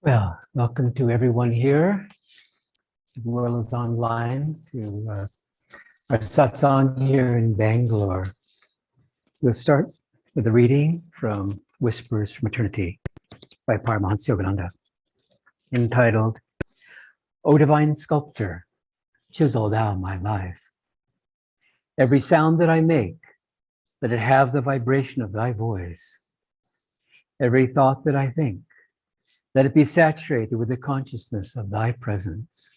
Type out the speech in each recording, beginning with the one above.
Well, welcome to everyone here, as well as online, to our Satsang here in Bangalore. We'll start with a reading from Whispers from Eternity by Paramahansa Yogananda, entitled, O Divine Sculptor, chisel thou my life. Every sound that I make, let it have the vibration of thy voice. Every thought that I think, let it be saturated with the consciousness of thy presence.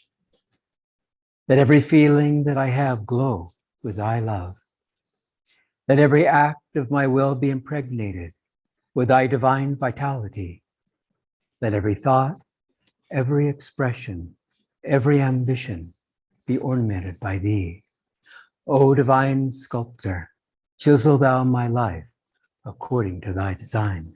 Let every feeling that I have glow with thy love. Let every act of my will be impregnated with thy divine vitality. Let every thought, every expression, every ambition be ornamented by thee. O divine sculptor, chisel thou my life according to thy design.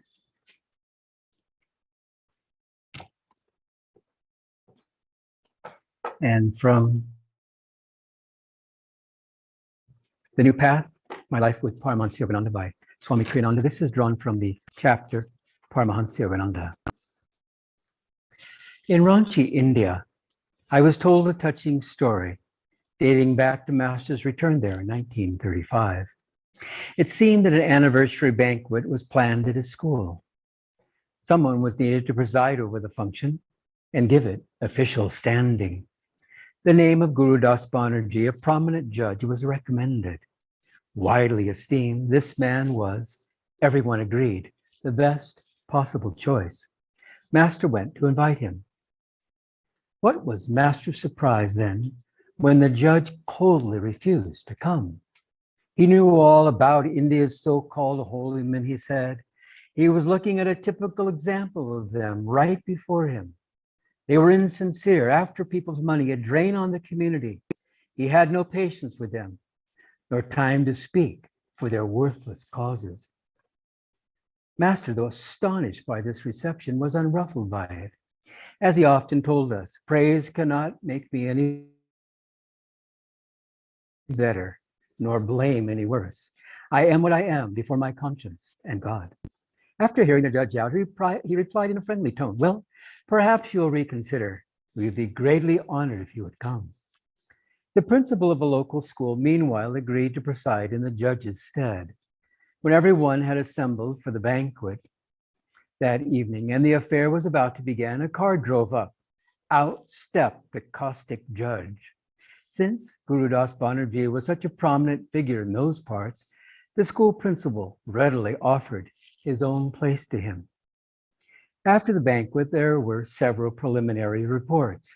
And from The New Path, My Life with Paramahansa Yogananda by Swami Kriyananda. This is drawn from the chapter Paramahansa Yogananda. In Ranchi, India, I was told a touching story dating back to Master's return there in 1935. It seemed that an anniversary banquet was planned at his school. Someone was needed to preside over the function and give it official standing. The name of Guru Das Banerjee, a prominent judge, was recommended. Widely esteemed, this man was, everyone agreed, the best possible choice. Master went to invite him. What was Master's surprise then when the judge coldly refused to come? He knew all about India's so-called holy men, he said. He was looking at a typical example of them right before him. They were insincere, after people's money, a drain on the community. He had no patience with them, nor time to speak for their worthless causes. Master, though astonished by this reception, was unruffled by it. As he often told us, praise cannot make me any better, nor blame any worse. I am what I am before my conscience and God. After hearing the judge out, he replied in a friendly tone, well, perhaps you'll reconsider. We would be greatly honored if you would come. The principal of a local school, meanwhile, agreed to preside in the judge's stead. When everyone had assembled for the banquet that evening and the affair was about to begin, a car drove up. Out stepped the caustic judge. Since Guru Das Banerjee was such a prominent figure in those parts, the school principal readily offered his own place to him. After the banquet, there were several preliminary reports.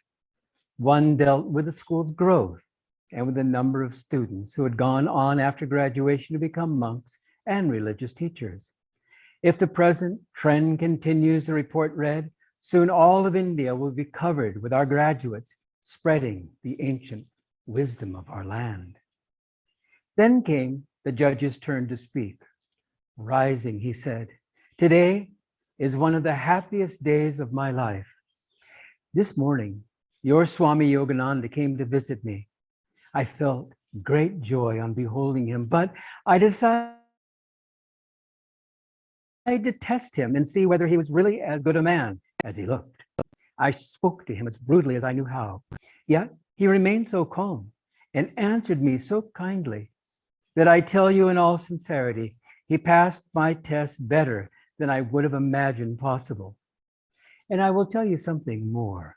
One dealt with the school's growth and with the number of students who had gone on after graduation to become monks and religious teachers. If the present trend continues, the report read, soon all of India will be covered with our graduates spreading the ancient wisdom of our land. Then came the judge's turn to speak. Rising, he said, today is one of the happiest days of my life. This morning, your Swami Yogananda came to visit me. I felt great joy on beholding him, but I decided to test him and see whether he was really as good a man as he looked. I spoke to him as rudely as I knew how, yet he remained so calm and answered me so kindly that I tell you in all sincerity, he passed my test better than I would have imagined possible. And I will tell you something more.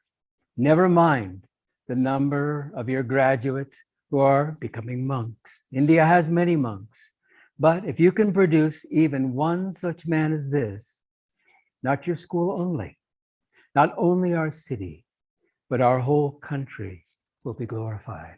Never mind the number of your graduates who are becoming monks. India has many monks. But if you can produce even one such man as this, not your school only, not only our city, but our whole country will be glorified.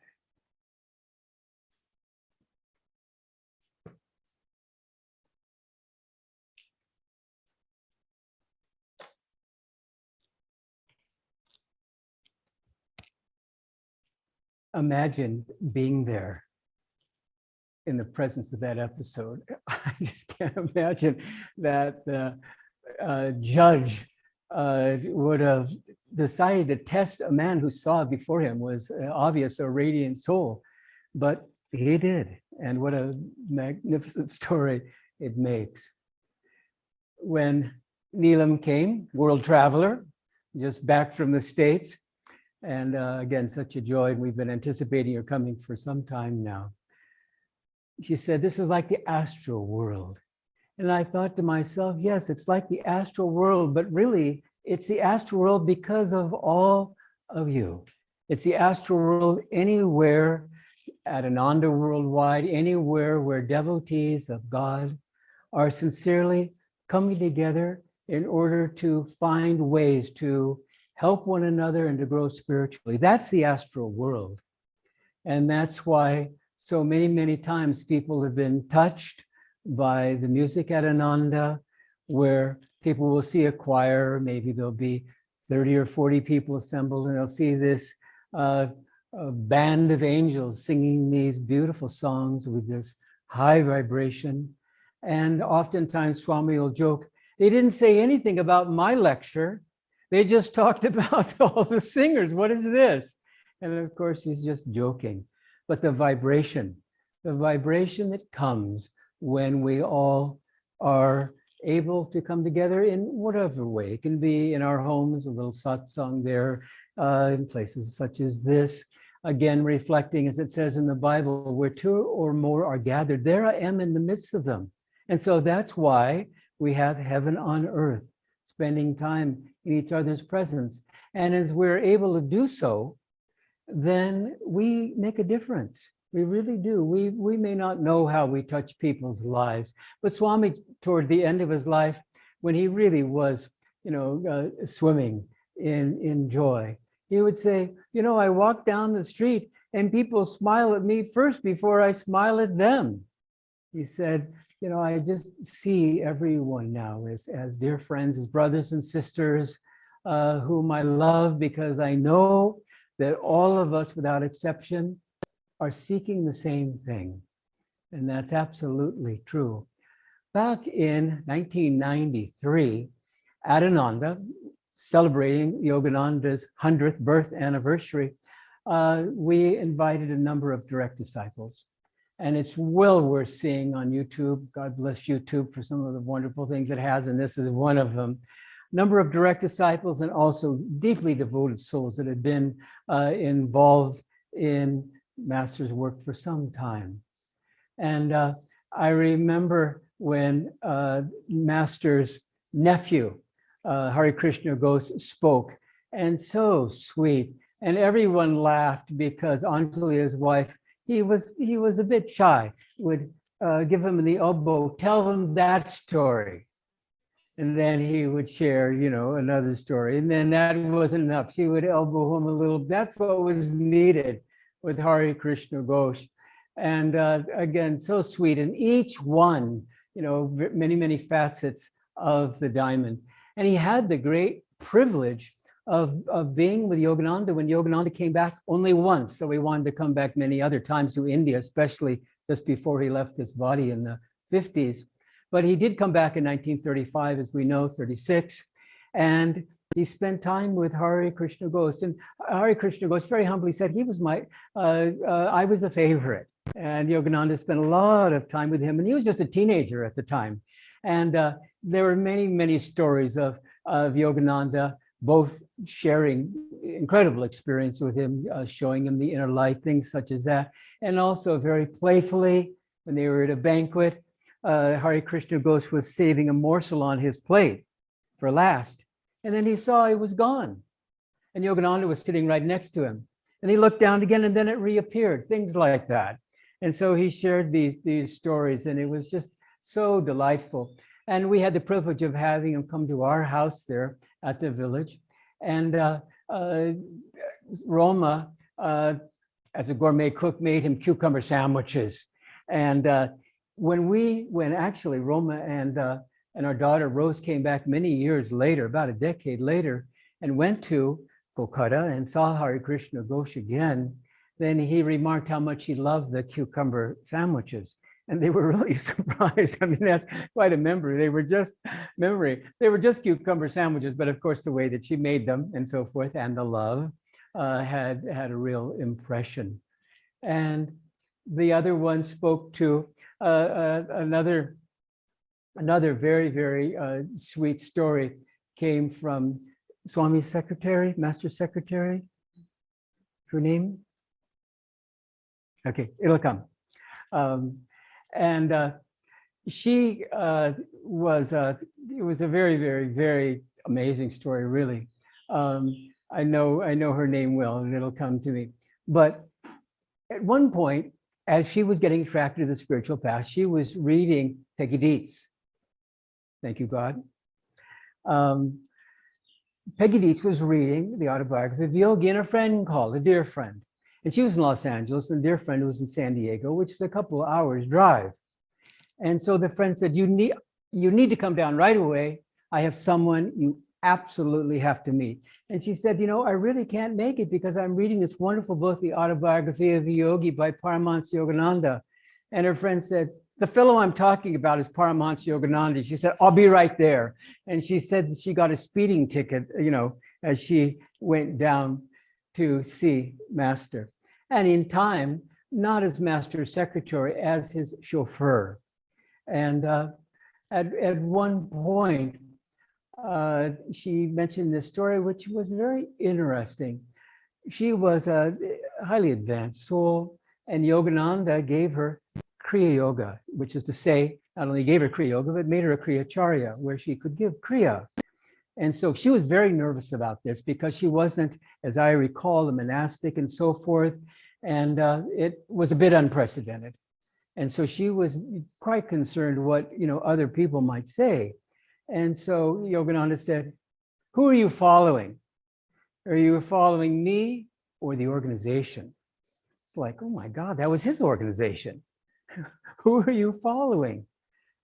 Imagine being there in the presence of that episode. I just can't imagine that the judge would have decided to test a man who saw before him was obvious a radiant soul, but he did. And what a magnificent story it makes. When Neelam came, world traveler, just back from the States. And again, such a joy. We've been anticipating your coming for some time now. She said, this is like the astral world. And I thought to myself, yes, it's like the astral world, but really it's the astral world because of all of you. It's the astral world anywhere at Ananda worldwide, anywhere where devotees of God are sincerely coming together in order to find ways to help one another and to grow spiritually. That's the astral world. And that's why so many times people have been touched by the music at Ananda, where people will see a choir, maybe there'll be 30 or 40 people assembled, and they'll see this a band of angels singing these beautiful songs with this high vibration. And oftentimes Swami will joke, they didn't say anything about my lecture. They just talked about all the singers. What is this? And of course, he's just joking. But the vibration that comes when we all are able to come together in whatever way. It can be in our homes, a little satsang there, in places such as this. Again, reflecting, as it says in the Bible, where two or more are gathered, there I am in the midst of them. And so that's why we have heaven on earth, spending time in each other's presence. And as we're able to do so, then we make a difference. We really do. We may not know how we touch people's lives, but Swami, toward the end of his life, when he really was, swimming in joy, he would say, I walk down the street and people smile at me first before I smile at them. He said, I just see everyone now as dear friends, as brothers and sisters, whom I love, because I know that all of us, without exception, are seeking the same thing. And that's absolutely true. Back in 1993, at Ananda, celebrating Yogananda's 100th birth anniversary, we invited a number of direct disciples. And it's well worth seeing on YouTube. God bless YouTube for some of the wonderful things it has, and this is one of them. Number of direct disciples and also deeply devoted souls that had been involved in Master's work for some time. And I remember when Master's nephew, Hare Krishna Ghosh, spoke, and so sweet. And everyone laughed because Anjali, his wife, he was a bit shy, would give him the elbow, tell him that story. And then he would share, another story. And then that wasn't enough. She would elbow him a little. That's what was needed with Hare Krishna Ghosh. And again, so sweet. And each one, many facets of the diamond. And he had the great privilege of being with Yogananda when Yogananda came back only once. So he wanted to come back many other times to India, especially just before he left this body in the 50s. But he did come back in 1935, as we know, 36. And he spent time with Hare Krishna Ghosh. And Hare Krishna Ghosh very humbly said, he was I was a favorite. And Yogananda spent a lot of time with him. And he was just a teenager at the time. And there were many stories of Yogananda, both sharing incredible experience with him, showing him the inner light, things such as that. And also very playfully, when they were at a banquet, Hare Krishna Ghosh was saving a morsel on his plate for last. And then he saw he was gone. And Yogananda was sitting right next to him. And he looked down again, and then it reappeared, things like that. And so he shared these stories, and it was just so delightful. And we had the privilege of having him come to our house there at the village. And Roma, as a gourmet cook, made him cucumber sandwiches. And when actually Roma and our daughter Rose came back many years later, about a decade later, and went to Kolkata and saw Hare Krishna Ghosh again, then he remarked how much he loved the cucumber sandwiches. And they were really surprised. I mean, that's quite a memory. They were just cucumber sandwiches, but of course the way that she made them and so forth, and the love had a real impression. And the other one spoke to another very sweet story, came from Swami's secretary, master secretary, her name? Okay, it'll come. And she was, it was a very, very, very amazing story, really. I know her name well, and it'll come to me. But at one point, as she was getting attracted to the spiritual path, she was reading Peggy. Thank you, God. Peggy Dietz was reading the autobiography of Yogi, and a friend called, a dear friend. And she was in Los Angeles, and a dear friend was in San Diego, which is a couple of hours drive. And so the friend said, you need to come down right away. I have someone you absolutely have to meet. And she said, I really can't make it because I'm reading this wonderful book, The Autobiography of a Yogi by Paramahansa Yogananda. And her friend said, the fellow I'm talking about is Paramahansa Yogananda. She said, I'll be right there. And she said she got a speeding ticket, as she went down to see Master. And in time, not as Master's secretary, as his chauffeur. And at one point, she mentioned this story, which was very interesting. She was a highly advanced soul, and Yogananda gave her Kriya Yoga, which is to say, not only gave her Kriya Yoga, but made her a Kriyacharya, where she could give Kriya. And so she was very nervous about this because she wasn't, as I recall, a monastic and so forth. And it was a bit unprecedented. And so she was quite concerned what other people might say. And so Yogananda said, who are you following? Are you following me or the organization? It's like, oh my God, that was his organization. Who are you following?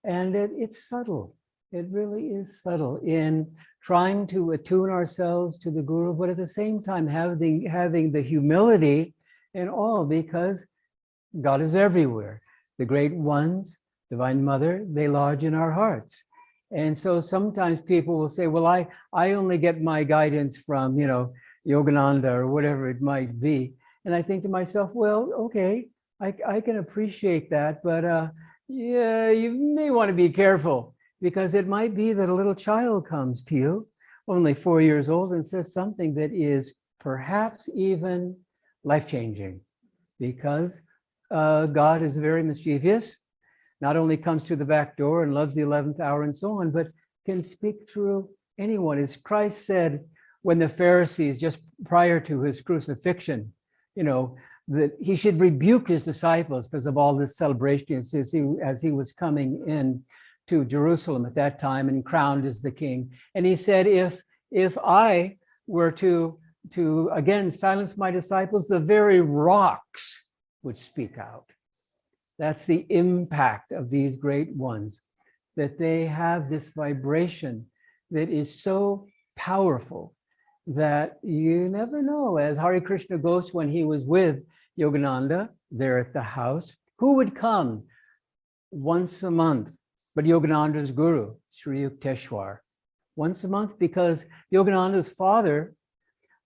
And it's subtle. It really is subtle in trying to attune ourselves to the Guru, but at the same time having the humility and all, because God is everywhere. The great ones, Divine Mother, they lodge in our hearts. And so sometimes people will say, well, I only get my guidance from, Yogananda or whatever it might be. And I think to myself, well, okay, I can appreciate that, but yeah, you may want to be careful, because it might be that a little child comes to you, only 4 years old, and says something that is perhaps even life-changing, because God is very mischievous, not only comes through the back door and loves the 11th hour and so on, but can speak through anyone. As Christ said when the Pharisees, just prior to his crucifixion, that he should rebuke his disciples because of all this celebration as he was coming in to Jerusalem at that time and crowned as the king. And he said, if I were to again silence my disciples, the very rocks would speak out. That's the impact of these great ones, that they have this vibration that is so powerful that you never know. As Hare Krishna Ghosh, when he was with Yogananda there at the house, who would come once a month but Yogananda's guru, Sri Yukteswar, once a month, because Yogananda's father,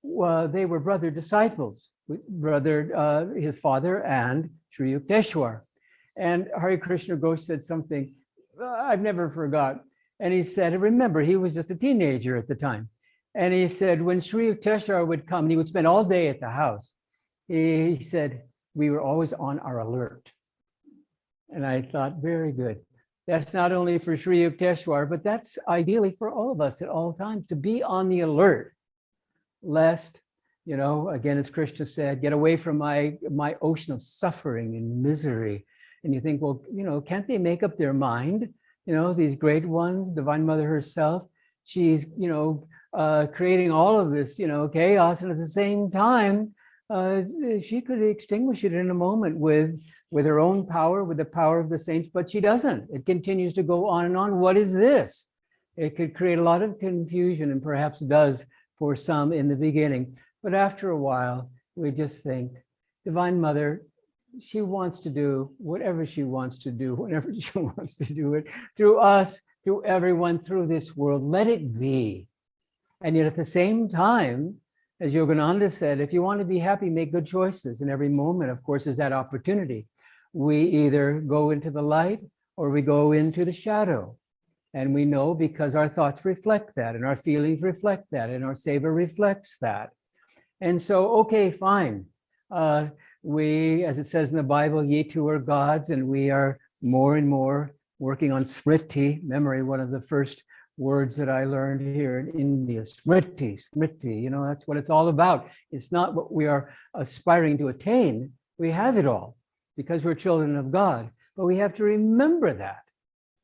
they were brother disciples, his father and Sri Yukteswar. And Hare Krishna Ghosh said something I've never forgot. And he said, remember, he was just a teenager at the time. And he said, when Sri Yukteswar would come, and he would spend all day at the house, he said, we were always on our alert. And I thought, very good. That's not only for Sri Yukteswar, but that's ideally for all of us at all times, to be on the alert, lest, again, as Krishna said, get away from my ocean of suffering and misery. And you think, well, can't they make up their mind? These great ones, Divine Mother herself, she's, creating all of this, chaos. And at the same time, she could extinguish it in a moment with her own power, with the power of the saints, but she doesn't. It continues to go on and on. What is this? It could create a lot of confusion, and perhaps does for some in the beginning. But after a while, we just think, Divine Mother, she wants to do whatever she wants to do, whenever she wants to do it, through us, through everyone, through this world. Let it be. And yet at the same time, as Yogananda said, if you want to be happy, make good choices. And every moment, of course, is that opportunity. We either go into the light or we go into the shadow. And we know because our thoughts reflect that, and our feelings reflect that, and our savor reflects that. And so, okay, fine. We, as it says in the Bible, ye two are gods, and we are more and more working on smriti, memory, one of the first words that I learned here in India, smriti, that's what it's all about. It's not what we are aspiring to attain. We have it all because we're children of God, but we have to remember that.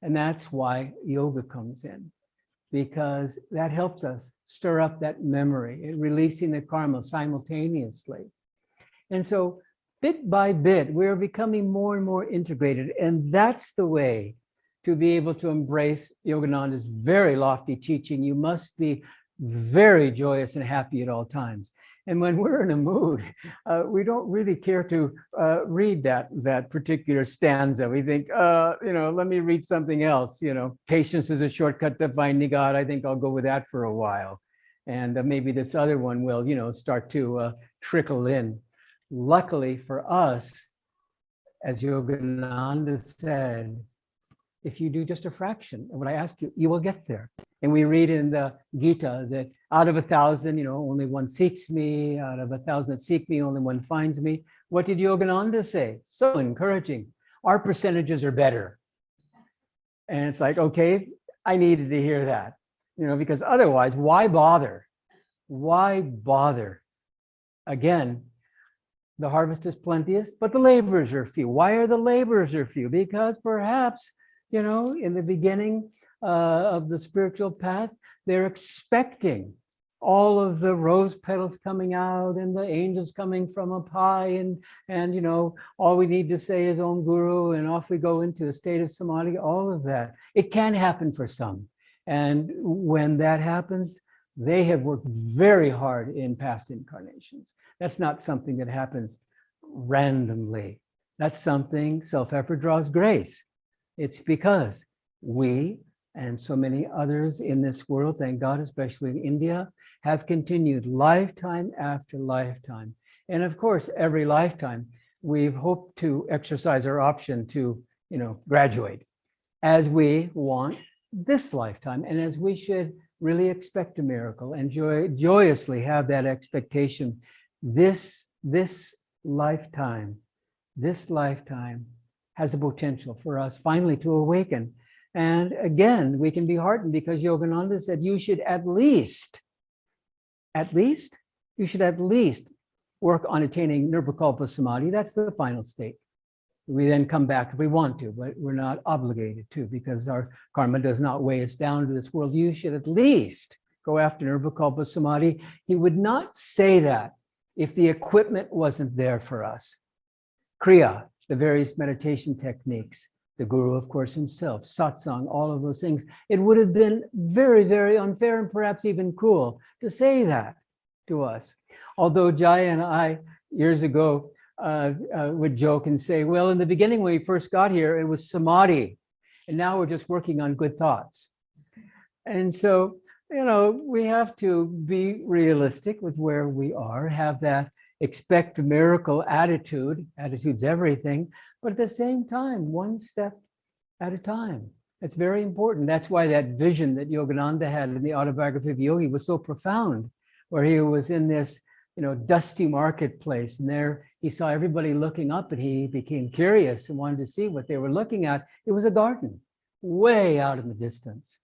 And that's why yoga comes in, because that helps us stir up that memory, releasing the karma simultaneously. And so bit by bit, we're becoming more and more integrated. And that's the way to be able to embrace Yogananda's very lofty teaching. You must be very joyous and happy at all times. And when we're in a mood, we don't really care to read that particular stanza. We think, let me read something else. Patience is a shortcut to finding God. I think I'll go with that for a while. And maybe this other one will, start to trickle in. Luckily for us, as Yogananda said, if you do just a fraction of what I ask you, you will get there. And we read in the Gita that out of 1,000, only one seeks me. Out of 1,000 that seek me, only one finds me. What did Yogananda say? So encouraging. Our percentages are better. And it's like, okay, I needed to hear that, because otherwise, why bother? Why bother? Again, the harvest is plenteous, but the laborers are few. Why are the laborers are few? Because perhaps, in the beginning of the spiritual path, they're expecting all of the rose petals coming out and the angels coming from up high, and all we need to say is Om Guru, and off we go into a state of samadhi. All of that, it can happen for some, and when that happens, they have worked very hard in past incarnations. That's not something that happens randomly. That's something, self-effort draws grace. It's because we and so many others in this world, thank God, especially in India, have continued lifetime after lifetime. And of course, every lifetime, we've hoped to exercise our option to, graduate, as we want this lifetime, and as we should really expect a miracle and joyously have that expectation. This lifetime has the potential for us finally to awaken. And again, we can be heartened because Yogananda said you should at least work on attaining Nirvikalpa Samadhi. That's the final state. We then come back if we want to, but we're not obligated to because our karma does not weigh us down to this world. You should at least go after Nirvikalpa Samadhi. He would not say that if the equipment wasn't there for us. Kriya, the various meditation techniques, the Guru, of course, himself, Satsang, all of those things. It would have been very, very unfair and perhaps even cruel to say that to us. Although Jaya and I, years ago, would joke and say, well, in the beginning, when we first got here, it was samadhi, and now we're just working on good thoughts. And so, we have to be realistic with where we are, have that expect a miracle attitude. Attitude's everything, but at the same time, one step at a time. It's very important. That's why that vision that Yogananda had in the autobiography of Yogi was so profound, where he was in this, dusty marketplace, and there he saw everybody looking up, and he became curious and wanted to see what they were looking at. It was a garden, way out in the distance,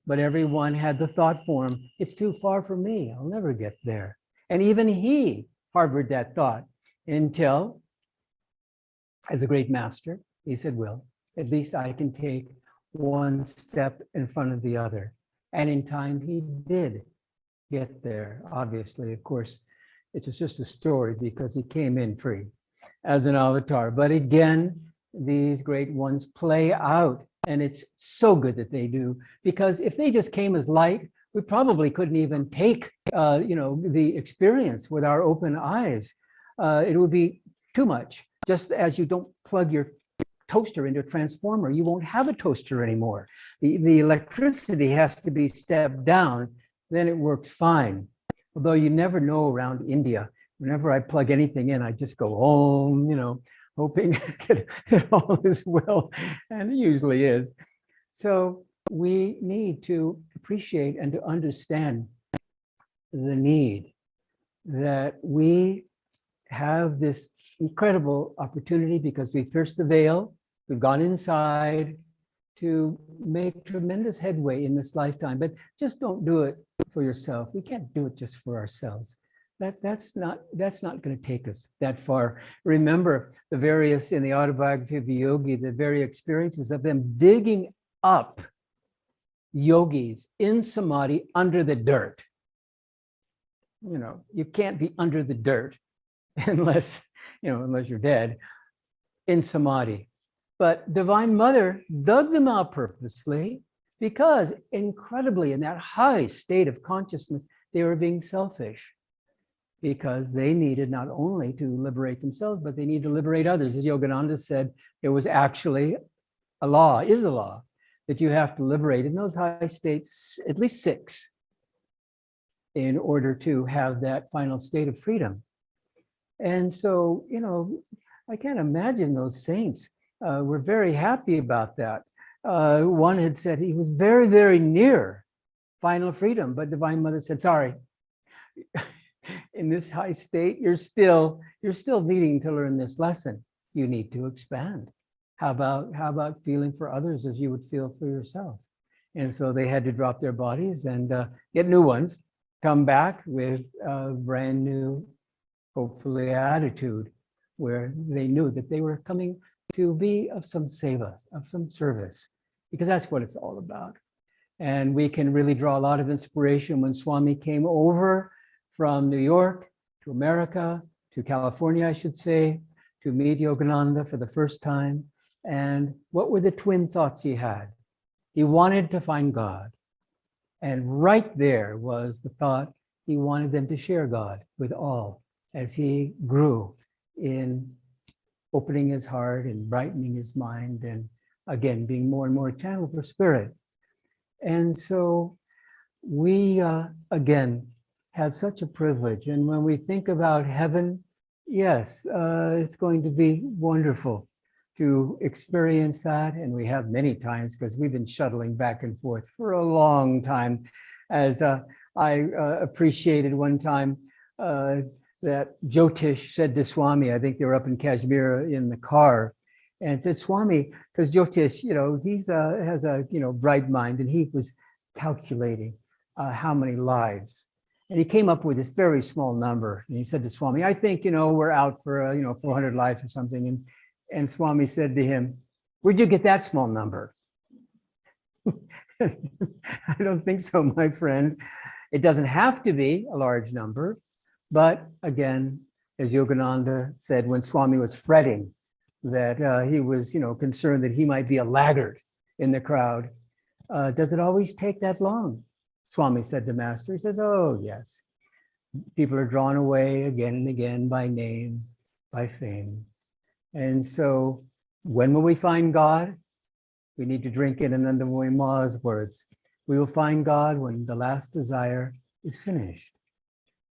but everyone had the thought form, it's too far for me, I'll never get there. And even he harbored that thought until, as a great master, he said, well, at least I can take one step in front of the other. And in time, he did get there. Obviously, of course, it's just a story because he came in free as an avatar. But again, these great ones play out, and it's so good that they do, because if they just came as light, we probably couldn't even take, the experience with our open eyes. It would be too much. Just as you don't plug your toaster into a transformer, you won't have a toaster anymore. The electricity has to be stepped down, then it works fine. Although you never know around India, whenever I plug anything in, I just go home, hoping that all is well, and it usually is. So we need to appreciate and to understand the need that we have this incredible opportunity because we pierced the veil, we've gone inside to make tremendous headway in this lifetime, but just don't do it for yourself. We can't do it just for ourselves. That's not going to take us that far. Remember the various, in the autobiography of the yogi, the very experiences of them digging up yogis in samadhi under the dirt. You know, you can't be under the dirt unless you're dead in samadhi. But Divine Mother dug them out purposely because incredibly in that high state of consciousness, they were being selfish because they needed not only to liberate themselves, but they need to liberate others. As Yogananda said, it was actually a law, is a law, that you have to liberate in those high states, at least 6, in order to have that final state of freedom. And so, I can't imagine those saints were very happy about that. One had said he was very, very near final freedom, but Divine Mother said, sorry, in this high state, you're still needing to learn this lesson. You need to expand. How about feeling for others as you would feel for yourself? And so they had to drop their bodies and get new ones, come back with a brand new, hopefully, attitude where they knew that they were coming to be of some seva, of some service, because that's what it's all about. And we can really draw a lot of inspiration when Swami came over from New York to America, to California, I should say, to meet Yogananda for the first time. And what were the twin thoughts he had? He wanted to find God. And right there was the thought he wanted them to share God with all as he grew in opening his heart and brightening his mind and again, being more and more channeled for spirit. And so we, again, have such a privilege. And when we think about heaven, yes, it's going to be wonderful to experience that. And we have many times because we've been shuttling back and forth for a long time. As I appreciated one time that Jyotish said to Swami, I think they were up in Kashmir in the car, and said, Swami, because Jyotish, he's has a bright mind, and he was calculating how many lives. And he came up with this very small number. And he said to Swami, I think, we're out for, 400 lives or something. And Swami said to him, where'd you get that small number? I don't think so, my friend. It doesn't have to be a large number. But again, as Yogananda said, when Swami was fretting that he was, concerned that he might be a laggard in the crowd, does it always take that long? Swami said to Master, he says, oh, yes. People are drawn away again and again by name, by fame. And so when will we find God? We need to drink in Ananda Ma's words. We will find God when the last desire is finished.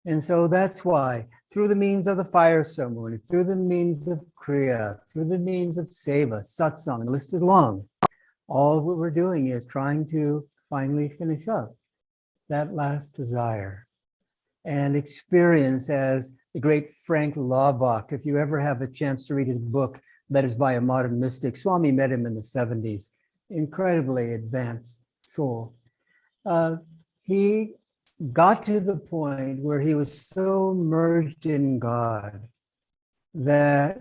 And so that's why, through the means of the fire ceremony, through the means of Kriya, through the means of Seva, Satsang, the list is long. All what we're doing is trying to finally finish up that last desire and experience, as the great Frank Laubach, if you ever have a chance to read his book, Letters by a Modern Mystic, Swami met him in the 70s, incredibly advanced soul. He got to the point where he was so merged in God that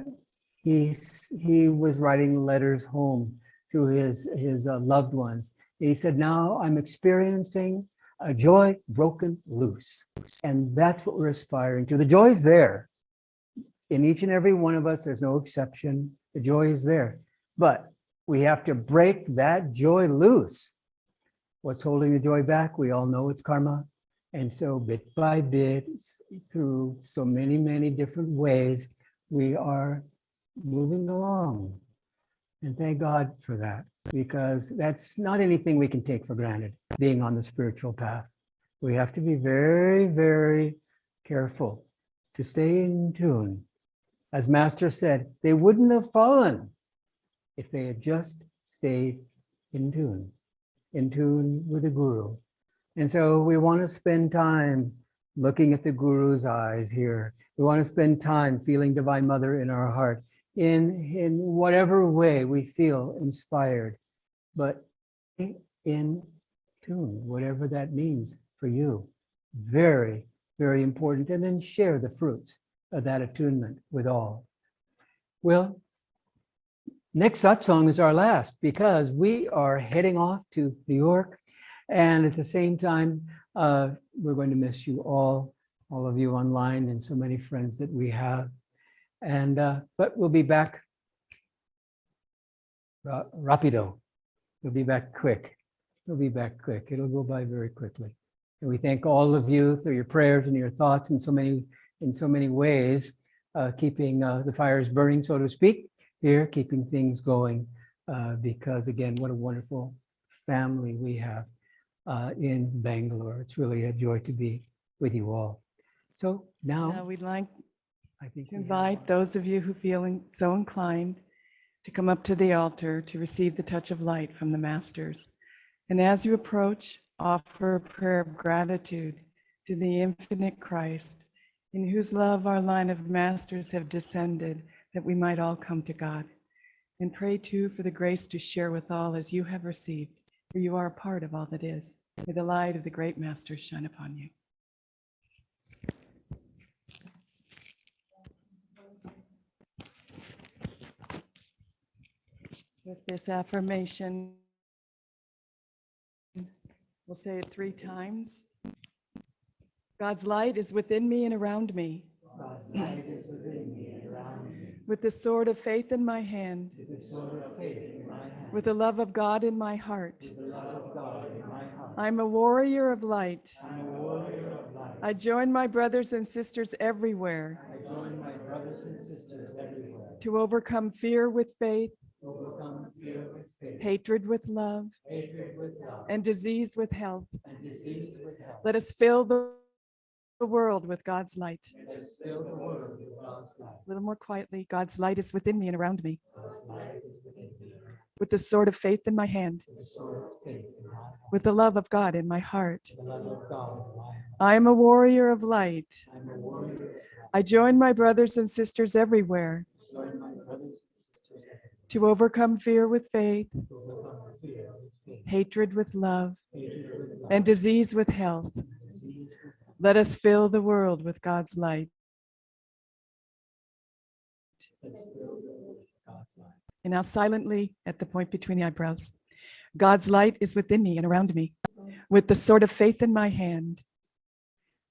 he was writing letters home to his loved ones. He said, now I'm experiencing a joy broken loose. And that's what we're aspiring to. The joy is there. In each and every one of us, there's no exception. The joy is there. But we have to break that joy loose. What's holding the joy back? We all know it's karma. And so bit by bit, through so many, many different ways, we are moving along. And thank God for that, because that's not anything we can take for granted, being on the spiritual path. We have to be very, very careful to stay in tune. As Master said, they wouldn't have fallen if they had just stayed in tune. in tune with the Guru. And so we want to spend time looking at the Guru's eyes here. We want to spend time feeling Divine Mother in our heart in whatever way we feel inspired, but in tune, whatever that means for you. Very, very important. And then share the fruits of that attunement with all. Well, next satsang is our last because we are heading off to New York. And at the same time, we're going to miss you all of you online and so many friends that we have. And but we'll be back rapido. We'll be back quick. We'll be back quick. It'll go by very quickly. And we thank all of you for your prayers and your thoughts in so many ways, keeping the fires burning, so to speak, here, keeping things going. Because again, what a wonderful family we have in Bangalore. It's really a joy to be with you all. So now we'd like to invite those of you who feel so inclined to come up to the altar to receive the touch of light from the masters. And as you approach, offer a prayer of gratitude to the infinite Christ, in whose love our line of masters have descended, that we might all come to God. And pray too for the grace to share with all as you have received, for you are a part of all that is. May the light of the great masters shine upon you. With this affirmation, we'll say it 3 times. God's light is within me and around me. God's light is within me and around me. With the sword of faith in my hand. With the sword of faith in my hand. With the love of God in my heart. With the love of God in my heart. I'm a warrior of light. I'm a warrior of light. I join my brothers and sisters everywhere. I join my brothers and sisters everywhere. To overcome fear with faith. Overcome fear with faith. Hatred with love. Hatred with love. And disease with health. And disease with health. Let us fill the world with God's light. Let us fill the world with God's light. A little more quietly. God's light is within me and around me. God's light is within me. With the sword of faith in my hand. With the sword of faith in my hand. With the love of God in my heart. With the love of God in my heart. I am a warrior of light. I'm a warrior of light. I join my brothers and sisters everywhere. Join my brothers and sisters everywhere. To overcome fear with faith. To overcome fear with faith. Hatred with love. Hatred with love. And disease with health. And disease with health. Let us fill the world with God's light. Let's fill the world with God's light. And now silently at the point between the eyebrows. God's light is within me and around me. With the sword of faith in my hand.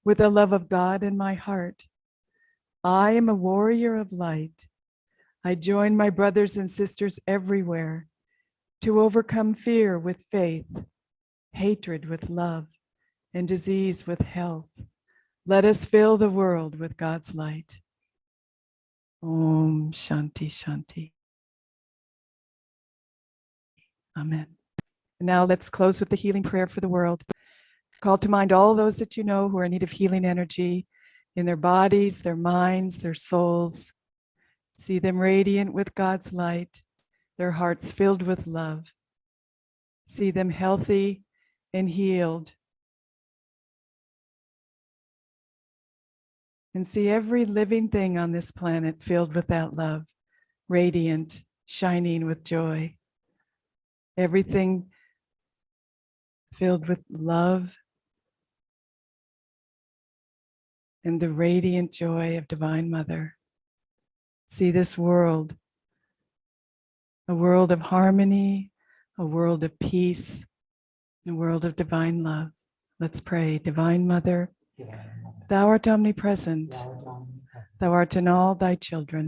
With the love of God in my heart. I am a warrior of light. I join my brothers and sisters everywhere to overcome fear with faith, hatred with love, and disease with health. Let us fill the world with God's light. Om Shanti Shanti. Amen. Now let's close with the healing prayer for the world. Call to mind all those that you know who are in need of healing energy in their bodies, their minds, their souls. See them radiant with God's light, their hearts filled with love. See them healthy and healed. And see every living thing on this planet filled with that love, radiant, shining with joy. Everything filled with love and the radiant joy of Divine Mother. See this world, a world of harmony, a world of peace, a world of divine love. Let's pray. Divine Mother, Thou art omnipresent. Thou art in all thy children.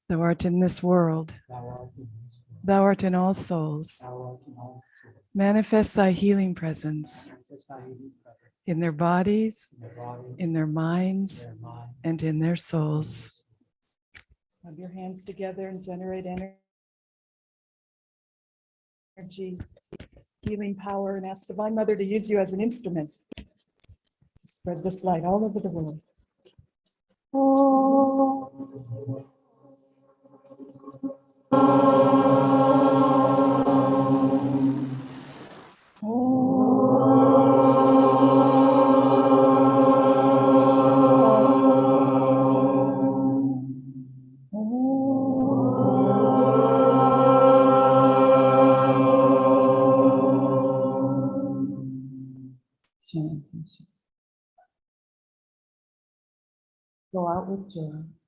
Thou art in this world. Thou art in all souls. Manifest thy healing presence in their bodies, in their minds, and in their souls. Rub your hands together and generate energy, healing power, and ask Divine Mother to use you as an instrument. Spread this light all over the world. Oh. go out with joy.